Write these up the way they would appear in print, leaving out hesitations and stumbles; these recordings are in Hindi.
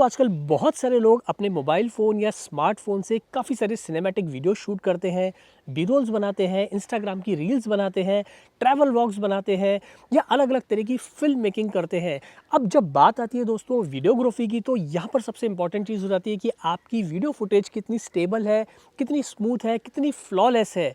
आजकल बहुत सारे लोग अपने मोबाइल फ़ोन या स्मार्टफ़ोन से काफ़ी सारे सिनेमैटिक वीडियो शूट करते हैं, बी रोल्स बनाते हैं, इंस्टाग्राम की रील्स बनाते हैं, ट्रैवल व्लॉग्स बनाते हैं या अलग-अलग तरह की फ़िल्म मेकिंग करते हैं। अब जब बात आती है दोस्तों वीडियोग्राफ़ी की, तो यहाँ पर सबसे इम्पोर्टेंट चीज़ हो जाती है कि आपकी वीडियो फुटेज कितनी स्टेबल है, कितनी स्मूथ है, कितनी फ्लॉलेस है।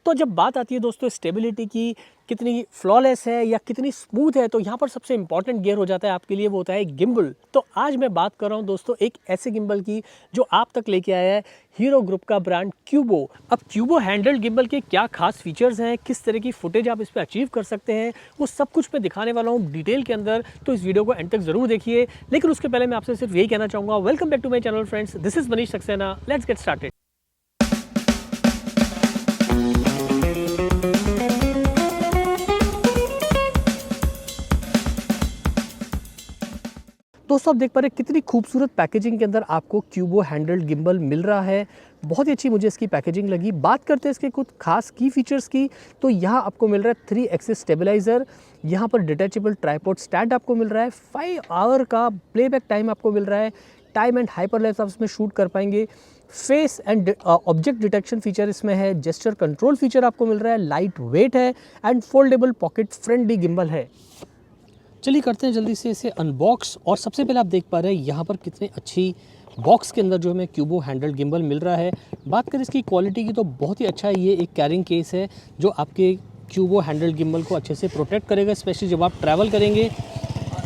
तो जब बात आती है दोस्तों स्टेबिलिटी की, कितनी फ्लॉलेस है या कितनी स्मूथ है, तो यहाँ पर सबसे इंपॉर्टेंट गियर हो जाता है आपके लिए, वो होता है गिम्बल। तो आज मैं बात कर रहा हूँ दोस्तों एक ऐसे गिम्बल की जो आप तक लेके आया है हीरो ग्रुप का ब्रांड क्यूबो। अब क्यूबो हैंडल्ड गिम्बल के क्या खास फीचर्स हैं, किस तरह की फुटेज आप इस पर अचीव कर सकते हैं, वो सब कुछ मैं दिखाने वाला हूँ डिटेल के अंदर। तो इस वीडियो को एंड तक जरूर देखिए। लेकिन उसके पहले मैं आपसे सिर्फ यही कहना चाहूँगा, welcome back to my channel friends, this is Manish Saxena, let's get started. दोस्तों आप देख पा रहे हैं कितनी खूबसूरत पैकेजिंग के अंदर आपको क्यूबो हैंडल्ड गिम्बल मिल रहा है। बहुत ही अच्छी मुझे इसकी पैकेजिंग लगी। बात करते हैं इसके कुछ खास की फीचर्स की, तो यहाँ आपको मिल रहा है 3 एक्सिस स्टेबलाइजर, यहाँ पर डिटैचेबल ट्राइपॉड स्टैंड आपको मिल रहा है, 5 आवर का प्लेबैक टाइम आपको मिल रहा है, टाइम एंड हाइपरलैप्स आप इसमें शूट कर पाएंगे, face and object detection feature इसमें है, जेस्चर कंट्रोल फीचर आपको मिल रहा है, लाइट वेट है and foldable pocket friendly gimbal है। चलिए करते हैं जल्दी से इसे अनबॉक्स। और सबसे पहले आप देख पा रहे हैं यहाँ पर कितने अच्छी बॉक्स के अंदर जो हमें क्यूबो हैंडल्ड गिम्बल मिल रहा है। बात करें इसकी क्वालिटी की तो बहुत ही अच्छा है। ये एक कैरिंग केस है जो आपके क्यूबो हैंडल्ड गिम्बल को अच्छे से प्रोटेक्ट करेगा, स्पेशली जब आप ट्रैवल करेंगे।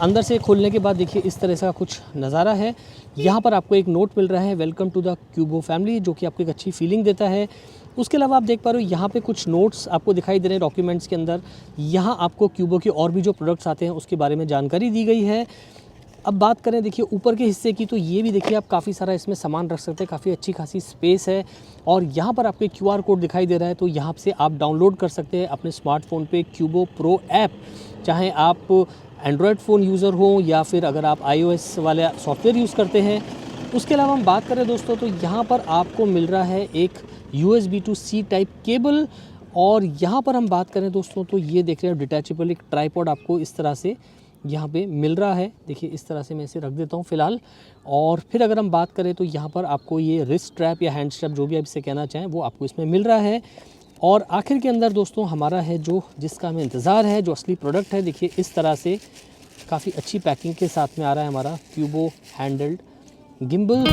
अंदर से खोलने के बाद देखिए इस तरह का कुछ नज़ारा है। यहाँ पर आपको एक नोट मिल रहा है, welcome to the Cubo family, जो कि आपको एक अच्छी फीलिंग देता है। उसके अलावा आप देख पा रहे हो यहाँ पे कुछ नोट्स आपको दिखाई दे रहे हैं डॉक्यूमेंट्स के अंदर। यहाँ आपको क्यूबो के और भी जो प्रोडक्ट्स आते हैं उसके बारे में जानकारी दी गई है। अब बात करें देखिए ऊपर के हिस्से की, तो ये भी देखिए आप काफ़ी सारा इसमें सामान रख सकते हैं, काफ़ी अच्छी खासी स्पेस है। और यहाँ पर आपको QR कोड दिखाई दे रहा है, तो यहाँ से आप डाउनलोड कर सकते हैं अपने स्मार्टफोन पे क्यूबो प्रो ऐप, चाहे आप एंड्रॉयड फ़ोन यूज़र हो या फिर अगर आप iOS वाले सॉफ्टवेयर यूज़ करते हैं। उसके अलावा हम बात करें दोस्तों, तो यहाँ पर आपको मिल रहा है एक USB to C type cable. और यहाँ पर हम बात करें दोस्तों, तो ये देख रहे हैं डिटैचेबल एक ट्राइपॉड आपको इस तरह से यहाँ पे मिल रहा है। देखिए इस तरह से मैं इसे रख देता हूँ फ़िलहाल। और फिर अगर हम बात करें तो यहाँ पर आपको ये रिस्ट स्ट्रैप या हैंड स्ट्रैप, जो भी आप इसे कहना चाहें, वो आपको इसमें मिल रहा है। और आखिर के अंदर दोस्तों हमारा है जो जिसका हमें इंतज़ार है, जो असली प्रोडक्ट है। देखिए इस तरह से काफ़ी अच्छी पैकिंग के साथ में आ रहा है हमारा क्यूबो हैंडल्ड गिम्बल।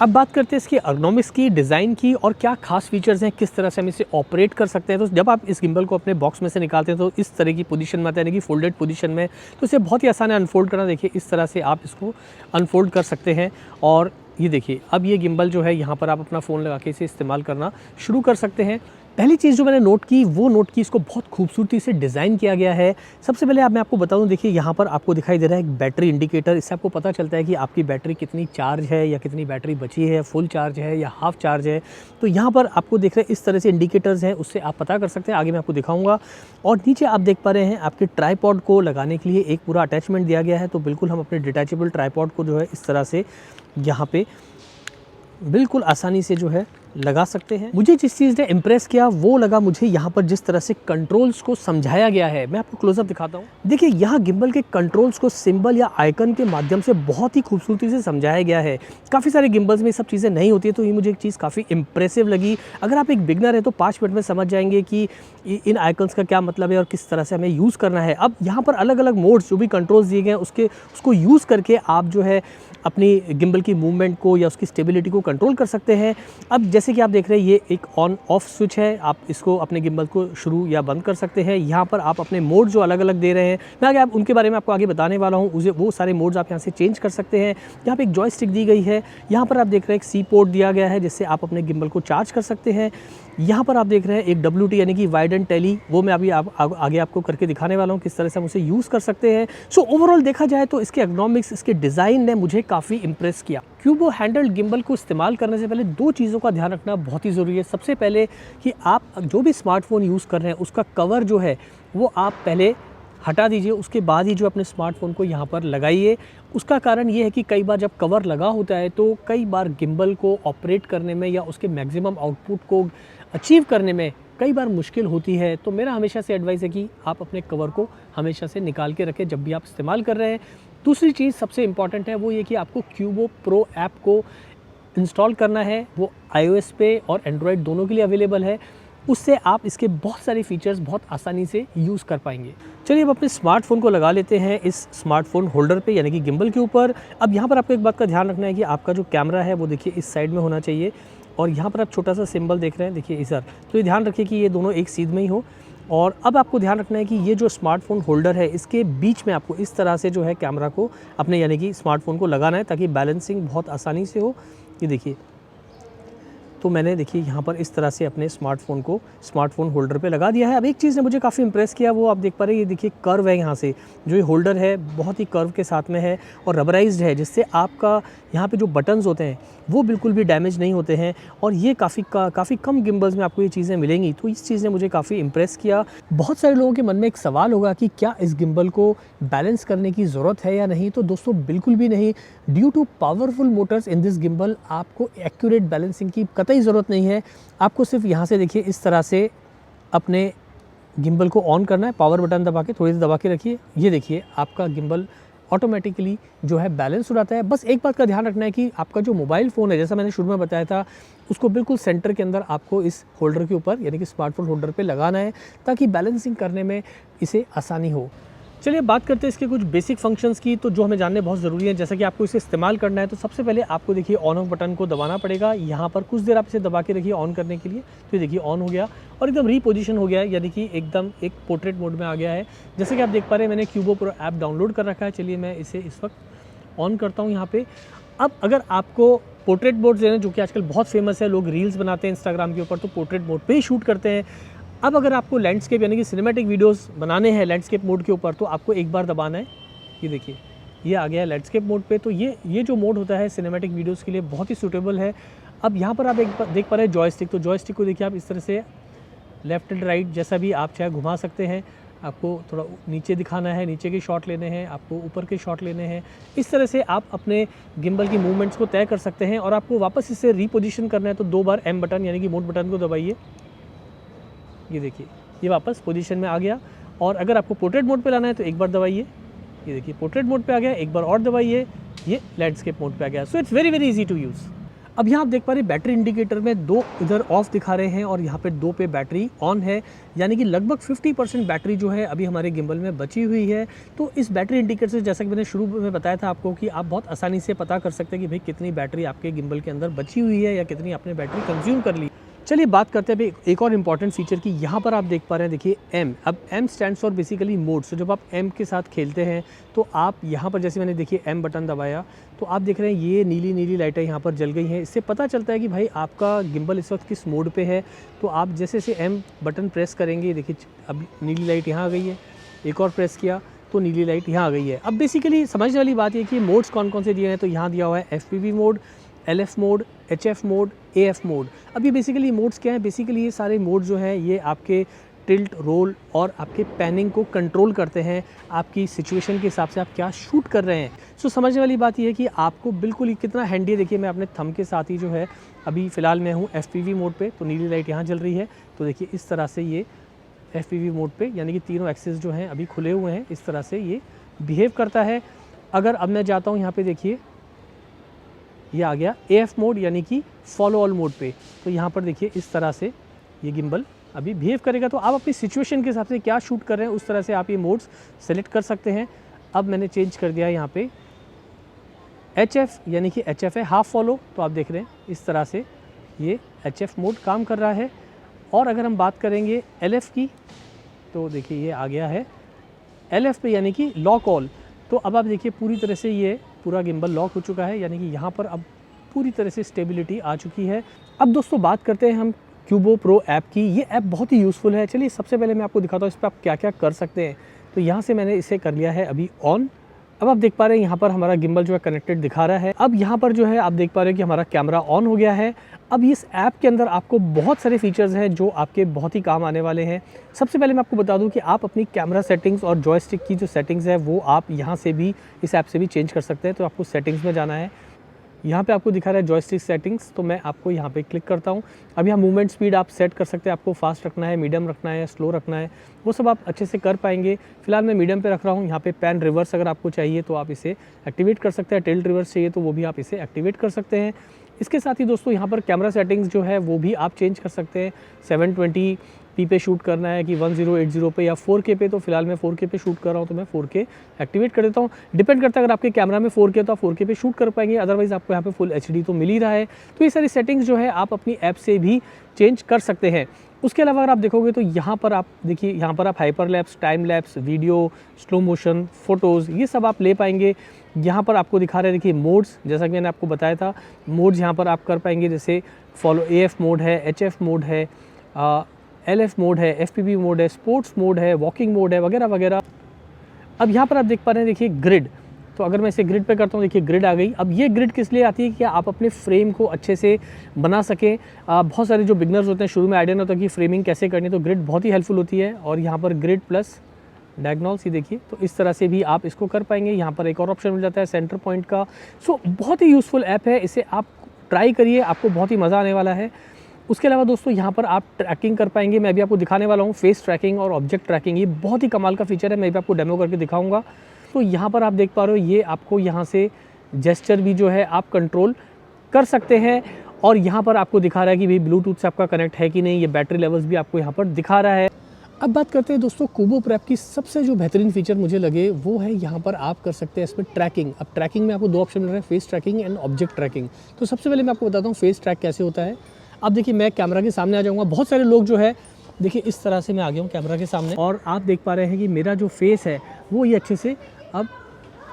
अब बात करते हैं इसकी अर्गोनॉमिक्स की, डिज़ाइन की और क्या खास फीचर्स हैं, किस तरह से हम इसे ऑपरेट कर सकते हैं। तो जब आप इस गिम्बल को अपने बॉक्स में से निकालते हैं तो इस तरह की पोजीशन में आता है, यानी कि फोल्डेड पोजीशन में, तो इसे बहुत ही आसान है अनफोल्ड करना। देखिए इस तरह से आप इसको अनफोल्ड कर सकते हैं। और ये देखिए अब ये गिम्बल जो है, यहाँ पर आप अपना फ़ोन लगा के इसे इस्तेमाल करना शुरू कर सकते हैं। पहली चीज़ जो मैंने नोट की, वो नोट की इसको बहुत खूबसूरती से डिज़ाइन किया गया है। सबसे पहले मैं आपको बता दूं, देखिए यहाँ पर आपको दिखाई दे रहा है एक बैटरी इंडिकेटर। इससे आपको पता चलता है कि आपकी बैटरी कितनी चार्ज है या कितनी बैटरी बची है, फुल चार्ज है या हाफ चार्ज है। तो यहाँ पर आपको देख रहे हैं इस तरह से इंडिकेटर्स हैं, उससे आप पता कर सकते हैं। आगे मैं आपको दिखाऊंगा। और नीचे आप देख पा रहे हैं आपके ट्राईपॉड को लगाने के लिए एक पूरा अटैचमेंट दिया गया है। तो बिल्कुल हम अपने डिटैचेबल ट्राईपॉड को जो है इस तरह से यहाँ पे बिल्कुल आसानी से जो है लगा सकते हैं। मुझे जिस चीज़ ने इम्प्रेस किया वो लगा मुझे यहाँ पर जिस तरह से कंट्रोल्स को समझाया गया है। मैं आपको क्लोजअप दिखाता हूँ। देखिए यहाँ गिम्बल के कंट्रोल्स को सिंबल या आइकन के माध्यम से बहुत ही खूबसूरती से समझाया गया है। काफ़ी सारे गिम्बल्स में ये सब चीज़ें नहीं होती है, तो ये मुझे एक चीज़ काफ़ी इंप्रेसिव लगी। अगर आप एक बिगनर है तो 5 मिनट में समझ जाएंगे कि इन आइकन्स का क्या मतलब है और किस तरह से हमें यूज़ करना है। अब यहाँ पर अलग अलग मोड्स जो भी कंट्रोल्स दिए गए हैं उसको यूज़ करके आप जो है अपनी गिम्बल की मूवमेंट को या उसकी स्टेबिलिटी को कंट्रोल कर सकते हैं। अब जैसे कि आप देख रहे हैं ये एक ऑन ऑफ स्विच है, आप इसको अपने गिम्बल को शुरू या बंद कर सकते हैं। यहाँ पर आप अपने मोड जो अलग अलग दे रहे हैं, मैं आगे उनके बारे में आपको आगे बताने वाला हूँ। वो सारे मोड्स आप यहाँ से चेंज कर सकते हैं। यहाँ पे एक जॉयस्टिक दी गई है। यहाँ पर आप देख रहे हैं एक C पोर्ट दिया गया है, जिससे आप अपने गिम्बल को चार्ज कर सकते हैं। यहाँ पर आप देख रहे हैं एक WT यानी कि वाइड एंड टेली, वो मैं अभी आगे आपको करके दिखाने वाला हूँ किस तरह से हम उसे यूज़ कर सकते हैं। सो ओवरऑल देखा जाए तो इसके एर्गोनॉमिक्स, इसके डिज़ाइन ने मुझे काफ़ी इंप्रेस किया। क्यूबो हैंडल्ड गिम्बल को इस्तेमाल करने से पहले 2 चीज़ों का ध्यान रखना बहुत ही ज़रूरी है। सबसे पहले कि आप जो भी स्मार्टफोन यूज़ कर रहे हैं उसका कवर जो है वो आप पहले हटा दीजिए, उसके बाद ही जो अपने स्मार्टफ़ोन को यहाँ पर लगाइए। उसका कारण ये है कि कई बार जब कवर लगा होता है तो कई बार गिम्बल को ऑपरेट करने में या उसके मैक्सिमम आउटपुट को अचीव करने में कई बार मुश्किल होती है। तो मेरा हमेशा से एडवाइस है कि आप अपने कवर को हमेशा से निकाल के रखें जब भी आप इस्तेमाल कर रहे हैं। दूसरी चीज़ सबसे इम्पॉर्टेंट है वो ये कि आपको क्यूबो प्रो ऐप को इंस्टॉल करना है। वो iOS पे और एंड्रॉयड दोनों के लिए अवेलेबल है। उससे आप इसके बहुत सारे फीचर्स बहुत आसानी से यूज़ कर पाएंगे। चलिए अब अपने स्मार्टफ़ोन को लगा लेते हैं इस स्मार्टफ़ोन होल्डर पे यानी कि गिम्बल के ऊपर। अब यहाँ पर आपको एक बात का ध्यान रखना है कि आपका जो कैमरा है वो देखिए इस साइड में होना चाहिए और यहाँ पर आप छोटा सा सिंबल देख रहे हैं, देखिए इधर। तो ये ध्यान रखिए कि ये दोनों एक सीध में ही हो। और अब आपको ध्यान रखना है कि ये जो स्मार्टफ़ोन होल्डर है इसके बीच में आपको इस तरह से जो है कैमरा को अपने यानी कि स्मार्टफ़ोन को लगाना है ताकि बैलेंसिंग बहुत आसानी से हो। ये देखिए, तो मैंने देखिए यहाँ पर इस तरह से अपने स्मार्टफ़ोन को स्मार्टफ़ोन होल्डर पे लगा दिया है। अब एक चीज़ ने मुझे काफ़ी इंप्रेस किया, वो आप देख पा रहे हैं, ये देखिए कर्व है यहाँ से। जो ये होल्डर है बहुत ही कर्व के साथ में है और रबराइज्ड है, जिससे आपका यहाँ पे जो बटन्स होते हैं वो बिल्कुल भी डैमेज नहीं होते हैं। और ये काफ़ी कम गिम्बल्स में आपको ये चीज़ें मिलेंगी। तो इस चीज़ ने मुझे काफ़ी इंप्रेस किया। बहुत सारे लोगों के मन में एक सवाल होगा कि क्या इस गिम्बल को बैलेंस करने की ज़रूरत है या नहीं। तो दोस्तों बिल्कुल भी नहीं। Due to powerful motors in this gimbal आपको एक्यूरेट बैलेंसिंग की कतई ज़रूरत नहीं है। आपको सिर्फ यहाँ से देखिए इस तरह से अपने गिम्बल को ऑन करना है, पावर बटन दबा के थोड़ी देर दबा के रखिए। ये देखिए आपका गिम्बल ऑटोमेटिकली जो है बैलेंस हो जाता है। बस एक बात का ध्यान रखना है कि आपका जो मोबाइल फ़ोन है, जैसा मैंने शुरू में बताया था, उसको बिल्कुल सेंटर के अंदर आपको इस होल्डर के ऊपर यानी कि स्मार्टफोन होल्डर पे लगाना है ताकि बैलेंसिंग करने में इसे आसानी हो। चलिए बात करते हैं इसके कुछ बेसिक फंक्शंस की, तो जो हमें जानने बहुत ज़रूरी है। जैसा कि आपको इसे इस्तेमाल करना है तो सबसे पहले आपको देखिए ऑन ऑफ बटन को दबाना पड़ेगा। यहाँ पर कुछ देर आप इसे दबा के रखिए ऑन करने के लिए। तो ये देखिए ऑन हो गया और एकदम रीपोजिशन हो गया है, यानी कि एकदम एक पोर्ट्रेट मोड में आ गया है। जैसे कि आप देख पा रहे हैं मैंने क्यूबो प्रो ऐप डाउनलोड कर रखा है। चलिए मैं इसे इस वक्त ऑन करता हूँ यहाँ पर। अब अगर आपको पोर्ट्रेट मोड लेना जो कि आजकल बहुत फेमस है, लोग रील्स बनाते हैं इंस्टाग्राम के ऊपर तो पोर्ट्रेट मोड पे ही शूट करते हैं। अब अगर आपको लैंडस्केप यानी कि सिनेमैटिक वीडियोस बनाने हैं लैंडस्केप मोड के ऊपर तो आपको एक बार दबाना है। ये देखिए ये आ गया है लैंडस्केप मोड पे। तो ये जो मोड होता है सिनेमैटिक वीडियोस के लिए बहुत ही सूटेबल है। अब यहाँ पर आप एक देख पा रहे हैं जॉयस्टिक। तो जॉयस्टिक को देखिए आप इस तरह से लेफ्ट एंड राइट जैसा भी आप चाहे घुमा सकते हैं। आपको थोड़ा नीचे दिखाना है, नीचे के शॉट लेने हैं, आपको ऊपर के शॉट लेने हैं। इस तरह से आप अपने गिम्बल की मूवमेंट्स को तय कर सकते हैं। और आपको वापस इसे रीपोजिशन करना है तो 2 बार एम बटन यानी कि मोड बटन को दबाइए। ये देखिए ये वापस पोजीशन में आ गया। और अगर आपको पोर्ट्रेट मोड पे लाना है तो एक बार दबाइए। ये देखिए पोर्ट्रेट मोड पे आ गया, एक बार और दबाइए, ये लैंडस्केप मोड पे आ गया। So it's very easy to use. अब यहाँ आप देख पा रहे हैं बैटरी इंडिकेटर में 2 इधर ऑफ दिखा रहे हैं और यहाँ पे 2 पे बैटरी ऑन है, यानी कि लगभग 50% बैटरी जो है अभी हमारे गिम्बल में बची हुई है। तो इस बैटरी इंडिकेटर से जैसा कि मैंने शुरू में बताया था आपको कि आप बहुत आसानी से पता कर सकते हैं कि भाई कितनी बैटरी आपके गिम्बल के अंदर बची हुई है या कितनी आपने बैटरी कंज्यूम कर ली। चलिए बात करते हैं अभी एक और इम्पॉर्टेंट फीचर की। यहाँ पर आप देख पा रहे हैं देखिए एम। अब M stands for basically mode. So जब आप एम के साथ खेलते हैं तो आप यहाँ पर जैसे मैंने देखिए एम बटन दबाया तो आप देख रहे हैं ये नीली नीली लाइटें यहाँ पर जल गई हैं। इससे पता चलता है कि भाई आपका गिम्बल इस वक्त किस मोड पे है। तो आप जैसे जैसे एम बटन प्रेस करेंगे, देखिए अब नीली लाइट यहाँ आ गई है, एक और प्रेस किया तो नीली लाइट यहाँ आ गई है। अब बेसिकली समझने वाली बात ये कि मोड्स कौन कौन से दिए हैं। तो यहाँ दिया हुआ है FPV mode, LF mode, HF mode, AF mode. अब ये बेसिकली मोड्स क्या हैं? बेसिकली ये सारे मोड जो हैं ये आपके टिल्ट, रोल और आपके पैनिंग को कंट्रोल करते हैं, आपकी सिचुएशन के हिसाब से आप क्या शूट कर रहे हैं। सो समझने वाली बात ये है कि आपको बिल्कुल ही कितना हैंडी है। देखिए मैं अपने थंब के साथ ही जो है अभी फ़िलहाल मैं हूँ FPV मोड पे, तो नीली लाइट यहाँ जल रही है। तो देखिए इस तरह से ये FPV मोड पे यानी कि तीनों एक्सेस जो हैं अभी खुले हुए हैं, इस तरह से ये बिहेव करता है। अगर अब मैं जाता हूँ यहाँ पे देखिए ये आ गया AF मोड यानी कि फॉलो ऑल मोड पे। तो यहाँ पर देखिए इस तरह से ये गिम्बल अभी बिहेव करेगा। तो आप अपनी सिचुएशन के हिसाब से क्या शूट कर रहे हैं उस तरह से आप ये मोड्स सेलेक्ट कर सकते हैं। अब मैंने चेंज कर दिया है यहाँ पे HF यानी कि HF है हाफ फॉलो। तो आप देख रहे हैं इस तरह से ये HF मोड काम कर रहा है। और अगर हम बात करेंगे LF की तो देखिए ये आ गया है LF पे यानी कि लॉक ऑल। तो अब आप देखिए पूरी तरह से ये पूरा गिम्बल लॉक हो चुका है, यानी कि यहाँ पर अब पूरी तरह से स्टेबिलिटी आ चुकी है। अब दोस्तों बात करते हैं हम क्यूबो प्रो ऐप की। ये ऐप बहुत ही यूज़फुल है। चलिए सबसे पहले मैं आपको दिखाता हूँ इस पर आप क्या क्या कर सकते हैं। तो यहाँ से मैंने इसे कर लिया है अभी ऑन। अब आप देख पा रहे हैं यहाँ पर हमारा गिम्बल जो है कनेक्टेड दिखा रहा है। अब यहाँ पर जो है आप देख पा रहे हैं कि हमारा कैमरा ऑन हो गया है। अब इस ऐप के अंदर आपको बहुत सारे फीचर्स हैं जो आपके बहुत ही काम आने वाले हैं। सबसे पहले मैं आपको बता दूं कि आप अपनी कैमरा सेटिंग्स और जॉयस्टिक की जो सेटिंग्स है वो आप यहाँ से भी, इस ऐप से भी चेंज कर सकते हैं। तो आपको सेटिंग्स में जाना है, यहाँ पे आपको दिखा रहा है जॉयस्टिक सेटिंग्स, तो मैं आपको यहाँ पे क्लिक करता हूँ। अब यहाँ मूवमेंट स्पीड आप सेट कर सकते हैं, आपको फास्ट रखना है, मीडियम रखना है, स्लो रखना है, वो सब आप अच्छे से कर पाएंगे। फिलहाल मैं मीडियम पे रख रहा हूँ। यहाँ पे पैन रिवर्स अगर आपको चाहिए तो आप इसे एक्टिवेट कर सकते हैं, टिल्ट रिवर्स चाहिए तो वो भी आप इसे एक्टिवेट कर सकते हैं। इसके साथ ही दोस्तों यहाँ पर कैमरा सेटिंग्स जो है वो भी आप चेंज कर सकते हैं। 720p पे शूट करना है कि 1080 पे या 4K पे, तो फिलहाल मैं 4K पे शूट कर रहा हूँ तो मैं 4K एक्टिवेट कर देता हूँ। डिपेंड करता है, अगर आपके कैमरा में 4K तो आप 4K पे शूट कर पाएंगे, अदरवाइज़ आपको यहाँ पे फुल HD तो मिल ही रहा है। तो ये सारी सेटिंग्स जो है आप अपनी ऐप से भी चेंज कर सकते हैं। उसके अलावा अगर आप देखोगे तो यहाँ पर आप देखिए, यहाँ पर आप hyper lapse, time lapse, video, slow motion, photos, ये सब आप ले पाएंगे। यहाँ पर आपको दिखा रहे हैं, देखिए मोड्स, जैसा कि मैंने आपको बताया था, मोड्स यहाँ पर आप कर पाएंगे। जैसे फॉलो AF मोड है, HF मोड है, LF मोड है, FPV मोड है, स्पोर्ट्स मोड है, वॉकिंग मोड है, वगैरह वगैरह। अब यहाँ पर आप देख पा रहे हैं, देखिए ग्रिड। तो अगर मैं इसे ग्रिड पे करता हूँ, देखिए ग्रिड आ गई। अब ये ग्रिड किस लिए आती है कि आप अपने फ्रेम को अच्छे से बना सकें। बहुत सारे जो बिगनर्स होते हैं, शुरू में आइडिया नहीं होता कि फ्रेमिंग कैसे करनी है, तो ग्रिड बहुत ही हेल्पफुल होती है। और यहाँ पर ग्रिड प्लस डायगोनल्स ही देखिए, तो इस तरह से भी आप इसको कर पाएंगे। यहाँ पर एक और ऑप्शन मिल जाता है सेंटर पॉइंट का। सो बहुत ही यूज़फुल ऐप है, इसे आप ट्राई करिए, आपको बहुत ही मज़ा आने वाला है। उसके अलावा दोस्तों यहाँ पर आप ट्रैकिंग कर पाएंगे। मैं भी आपको दिखाने वाला हूँ फेस ट्रैकिंग और ऑब्जेक्ट ट्रैकिंग, ये बहुत ही कमाल का फीचर है। मैं भी आपको डेमो करके दिखाऊंगा। तो यहाँ पर आप देख पा रहे हो, ये आपको यहाँ से जेस्चर भी जो है आप कंट्रोल कर सकते हैं। और यहाँ पर आपको दिखा रहा है कि भाई ब्लूटूथ से आपका कनेक्ट है कि नहीं, ये बैटरी लेवल्स भी आपको यहाँ पर दिखा रहा है। अब बात करते हैं दोस्तों कूबो प्रेप की। सबसे जो बेहतरीन फीचर मुझे लगे वो है यहाँ पर आप कर सकते हैं इसमें ट्रैकिंग। अब ट्रैकिंग में आपको दो ऑप्शन मिल रहे हैं, face tracking and object tracking. तो सबसे पहले मैं आपको बताता हूँ फेस ट्रैक कैसे होता है। अब देखिए, मैं कैमरा के सामने आ जाऊँगा। बहुत सारे लोग जो है, देखिए इस तरह से मैं आ गया हूँ कैमरा के सामने, और आप देख पा रहे हैं कि मेरा जो फेस है वो ये अच्छे से अब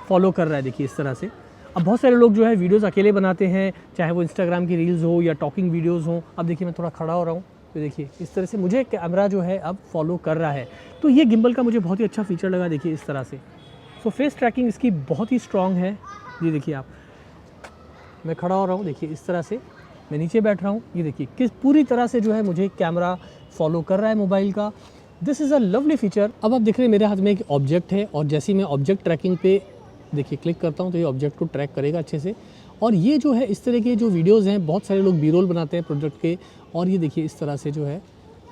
फॉलो कर रहा है। देखिए इस तरह से। अब बहुत सारे लोग जो है वीडियोस अकेले बनाते हैं, चाहे वो इंस्टाग्राम की रील्स हो या टॉकिंग वीडियोस हो। अब देखिए मैं थोड़ा खड़ा हो रहा हूँ, तो देखिए इस तरह से मुझे कैमरा जो है अब फॉलो कर रहा है। तो ये गिम्बल का मुझे बहुत ही अच्छा फीचर लगा, देखिए इस तरह से। सो फेस ट्रैकिंग इसकी बहुत ही स्ट्रॉन्ग है। ये देखिए आप, मैं खड़ा हो रहा हूँ, देखिए इस तरह से, मैं नीचे बैठ रहा हूँ, ये देखिए किस पूरी तरह से जो है मुझे कैमरा फॉलो कर रहा है मोबाइल का। This is a lovely feature. अब आप देख रहे हैं मेरे हाथ में एक ऑब्जेक्ट है, और जैसे ही मैं ऑब्जेक्ट ट्रैकिंग पे देखिए क्लिक करता हूँ तो ये ऑब्जेक्ट को ट्रैक करेगा अच्छे से। और ये जो है इस तरह के जो वीडियोज़ हैं, बहुत सारे लोग बी रोल बनाते हैं प्रोडक्ट के, और ये देखिए इस तरह से जो है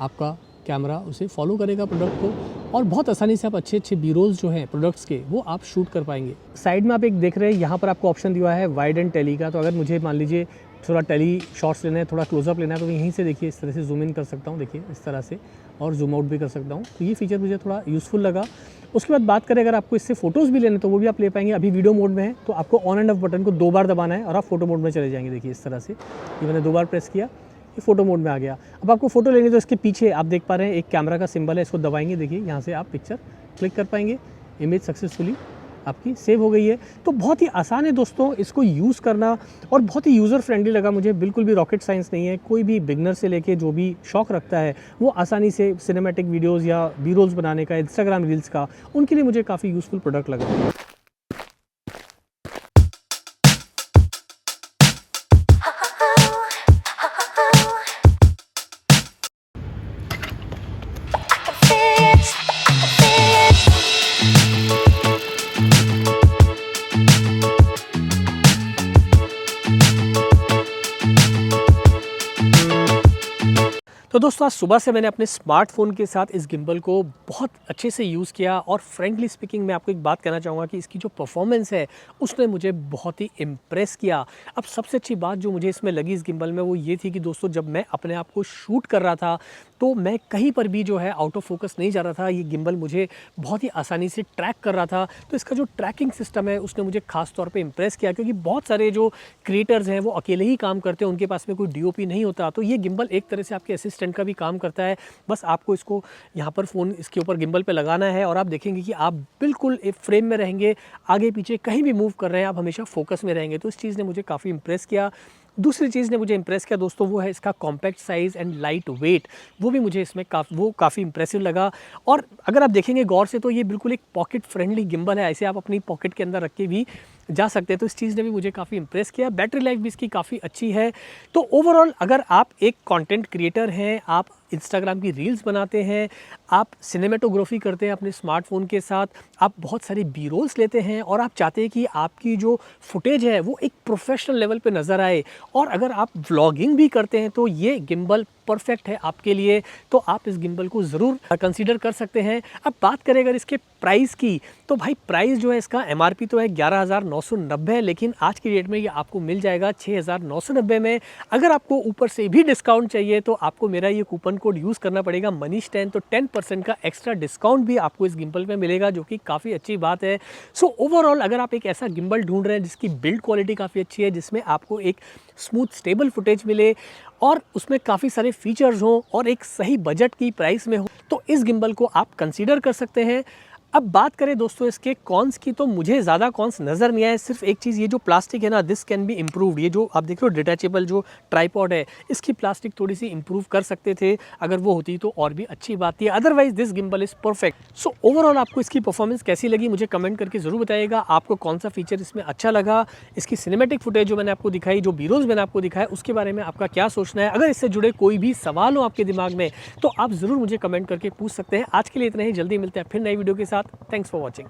आपका कैमरा उसे फॉलो करेगा प्रोडक्ट को, और बहुत आसानी से आप अच्छे अच्छे बी रोल्स जो हैं प्रोडक्ट्स के वो आप शूट कर पाएंगे। साइड में आप एक देख रहे हैं, यहाँ पर आपको ऑप्शन दिया है वाइड एंड टेली का। तो अगर मुझे मान लीजिए थोड़ा टेली शॉट्स लेना है, थोड़ा क्लोजअप लेना है, तो यहीं से देखिए इस तरह से जूम इन कर सकता हूँ, देखिए इस तरह से, और जूम आउट भी कर सकता हूँ। तो ये फीचर मुझे थोड़ा यूज़फुल लगा। उसके बाद बात करें, अगर आपको इससे फोटोज़ भी लेने तो वो भी आप ले पाएंगे। अभी वीडियो मोड में है तो आपको ऑन एंड ऑफ बटन को 2 बार दबाना है और आप फोटो मोड में चले जाएंगे। देखिए इस तरह से, ये मैंने 2 बार प्रेस किया, ये फोटो मोड में आ गया। अब आपको फोटो लेनी तो इसके पीछे आप देख पा रहे हैं एक कैमरा का सिंबल है, इसको दबाएंगे, देखिए यहाँ से आप पिक्चर क्लिक कर पाएंगे। इमेज सक्सेसफुली आपकी सेव हो गई है। तो बहुत ही आसान है दोस्तों इसको यूज़ करना, और बहुत ही यूज़र फ्रेंडली लगा मुझे। बिल्कुल भी रॉकेट साइंस नहीं है। कोई भी बिगनर से लेके जो भी शौक रखता है वो आसानी से सिनेमैटिक वीडियोज़ या बी रोल्स बनाने का, इंस्टाग्राम रील्स का, उनके लिए मुझे काफ़ी यूज़फुल प्रोडक्ट लगा। तो दोस्तों आज सुबह से मैंने अपने स्मार्टफोन के साथ इस गिम्बल को बहुत अच्छे से यूज़ किया, और फ्रेंकली स्पीकिंग मैं आपको एक बात कहना चाहूँगा कि इसकी जो परफॉर्मेंस है उसने मुझे बहुत ही इम्प्रेस किया। अब सबसे अच्छी बात जो मुझे इसमें लगी इस गिम्बल में वो ये थी कि दोस्तों जब मैं अपने आप को शूट कर रहा था तो मैं कहीं पर भी जो है आउट ऑफ फोकस नहीं जा रहा था। ये गिम्बल मुझे बहुत ही आसानी से ट्रैक कर रहा था। तो इसका जो ट्रैकिंग सिस्टम है उसने मुझे खास तौर पे इम्प्रेस किया, क्योंकि बहुत सारे जो क्रिएटर्स हैं वो अकेले ही काम करते हैं, उनके पास में कोई डीओपी नहीं होता। तो ये गिम्बल एक तरह से आपके असिस्टेंट का भी काम करता है। बस आपको इसको यहाँ पर फ़ोन इसके ऊपर गिम्बल पे लगाना है, और आप देखेंगे कि आप बिल्कुल एक फ्रेम में रहेंगे, आगे पीछे कहीं भी मूव कर रहे हैं आप हमेशा फोकस में रहेंगे। तो इस चीज़ ने मुझे काफ़ी इम्प्रेस किया। दूसरी चीज़ ने मुझे इम्प्रेस किया दोस्तों, वो है इसका compact size and light weight. वो भी मुझे इसमें काफ़ी इंप्रेसिव लगा। और अगर आप देखेंगे गौर से तो ये बिल्कुल एक पॉकेट फ्रेंडली गिम्बल है, ऐसे आप अपनी पॉकेट के अंदर रख के भी जा सकते हैं। तो इस चीज़ ने भी मुझे काफ़ी इंप्रेस किया। बैटरी लाइफ भी इसकी काफ़ी अच्छी है। तो ओवरऑल अगर आप एक कंटेंट क्रिएटर हैं, आप इंस्टाग्राम की रील्स बनाते हैं, आप सिनेमेटोग्राफी करते हैं अपने स्मार्टफोन के साथ, आप बहुत सारे बी रोल्स लेते हैं और आप चाहते हैं कि आपकी जो फुटेज है वो एक प्रोफेशनल लेवल पे नज़र आए, और अगर आप व्लॉगिंग भी करते हैं तो ये गिम्बल परफेक्ट है आपके लिए। तो आप इस गिम्बल को ज़रूर कंसीडर कर सकते हैं। अब बात करें अगर इसके प्राइस की, तो भाई प्राइस जो है इसका एमआरपी तो है 11,990, लेकिन आज की डेट में ये आपको मिल जाएगा 6,990 में। अगर आपको ऊपर से भी डिस्काउंट चाहिए तो आपको मेरा ये कूपन कोड यूज़ करना पड़ेगा मनीष10, तो 10% का एक्स्ट्रा डिस्काउंट भी आपको इस गिम्बल में मिलेगा, जो कि काफ़ी अच्छी बात है। सो ओवरऑल अगर आप एक ऐसा गिम्बल ढूंढ रहे हैं जिसकी बिल्ड क्वालिटी काफ़ी अच्छी है, जिसमें आपको एक स्मूथ स्टेबल फुटेज मिले और उसमें काफ़ी सारे फीचर्स हों और एक सही बजट की प्राइस में हो, तो इस गिम्बल को आप कंसीडर कर सकते हैं। अब बात करें दोस्तों इसके कॉन्स की, तो मुझे ज़्यादा कॉन्स नज़र नहीं आए। सिर्फ एक चीज़, ये जो प्लास्टिक है ना, दिस कैन बी इम्प्रूव्ड। ये जो आप देख रहे हो डिटैचेबल जो ट्राइपॉड है, इसकी प्लास्टिक थोड़ी सी इम्प्रूव कर सकते थे, अगर वो होती तो और भी अच्छी बात थी। Otherwise this gimbal is perfect. So overall आपको इसकी परफॉर्मेंस कैसी लगी मुझे कमेंट करके ज़रूर बताइएगा। आपको कौन सा फीचर इसमें अच्छा लगा, इसकी सिनेमेटिक फुटेज जो मैंने आपको दिखाई, जो बीरोज मैंने आपको दिखाया, उसके बारे में आपका क्या सोचना है। अगर इससे जुड़े कोई भी सवाल हो आपके दिमाग में तो आप ज़रूर मुझे कमेंट करके पूछ सकते हैं। आज के लिए इतना ही, जल्दी मिलते हैं फिर नई वीडियो के साथ। Thanks for watching.